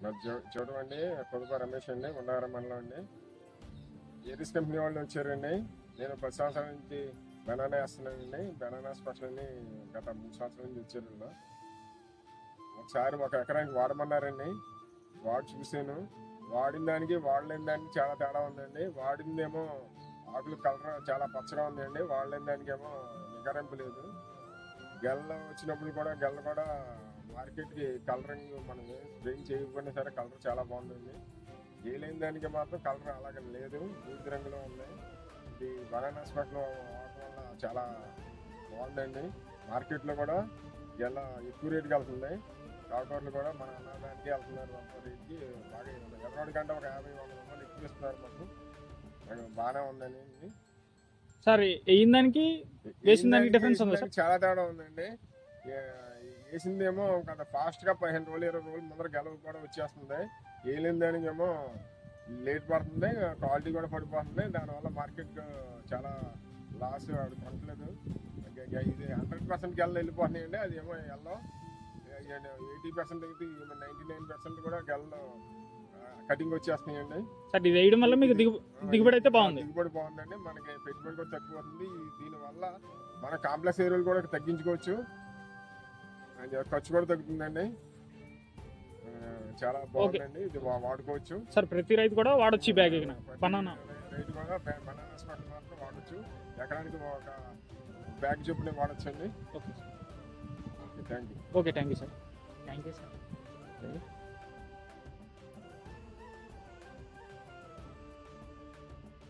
నా చూడమండి. పొదుపు రమేష్ అండి, ఉండవరం మండలం అండి. ఏరిస్ కంపెనీ వాళ్ళు వచ్చారండి. నేను 10 సంవత్సరాల నుంచి బనానా వేస్తున్నానండి. బనానా స్పెషల్ అని గత 3 సంవత్సరాల నుంచి వచ్చారు. ఒకసారి 1 ఎకరానికి వాడమన్నారండి. వాడి చూశాను. వాడిన దానికి వాడలేని దానికి చాలా తేడా ఉందండి. వాడిందేమో ఆకులు కలర్ చాలా పచ్చగా ఉందండి. వాడలేని దానికి ఏమో నిగరింపు లేదు. గెల్ల వచ్చినప్పుడు కూడా మార్కెట్కి కలరింగ్ మనం స్ప్రేయింగ్ చేయకపోయినా సరే కలర్ చాలా బాగుందండి. వేయలేని దానికి మాత్రం కలర్ అలాగే లేదు, బూడిద రంగులో ఉంది. ఇది బనానా స్పెషల్ వాడటం వల్ల చాలా బాగుందండి. మార్కెట్లో కూడా గెల్ల ఎక్కువ రేటుకి వెళ్తుంది. కాకూరలు కూడా మన అన్నదానికి వెళ్తున్నారు. రేటుకి బాగా ఎర్రవాడి కంటే ఒక 50-100 రూపాయలు ఎక్కువ ఇస్తున్నారు. మాకు బాగానే ఉందండి. సార్ వేసిన దానికి వేసిన దానికి డిఫరెన్స్ ఉందా సార్? చాలా తేడా ఉందండి. వేసిందేమో కదా ఫాస్ట్గా 15 రోజులు 20 రోజులు ముందర గెలవ కూడా వచ్చేస్తుంది. వేయలేని దానికి ఏమో లేట్ పడుతుంది, క్వాలిటీ కూడా పడిపోతుంది. దానివల్ల మార్కెట్ చాలా లాస్ కొనట్లేదు. ఇది 100% గెల్ల వెళ్ళిపోతున్నాయండి. అది ఏమో ఎల్లో 80% అయితే 99% కూడా గెల్లో కటింగ్ వచ్చేస్తున్నాయండి. సార్ ఇది వేయడం వల్ల మీకు దిగుబడి అయితే బాగుంది. దిగుబడి బాగుందండి. మనకి పెట్టుబడి కూడా తక్కువ అవుతుంది. దీనివల్ల మన కాంప్లెక్స్ ఎరువులు కూడా తగ్గించుకోవచ్చు, ఖర్చు కూడా తగ్గుతుందండి. చాలా బాగుందండి. ఇది వాడుకోవచ్చు సార్. ప్రతి రైతు కూడా వాడచ్చు బ్యాగ్. బనానా రైతు కూడా బనానా స్పెషల్ మాత్రం వాడచ్చు. ఎకరానికి ఒక బ్యాగ్ చొప్పున వాడచ్చు అండి. Okay thank you. Okay, thank you sir.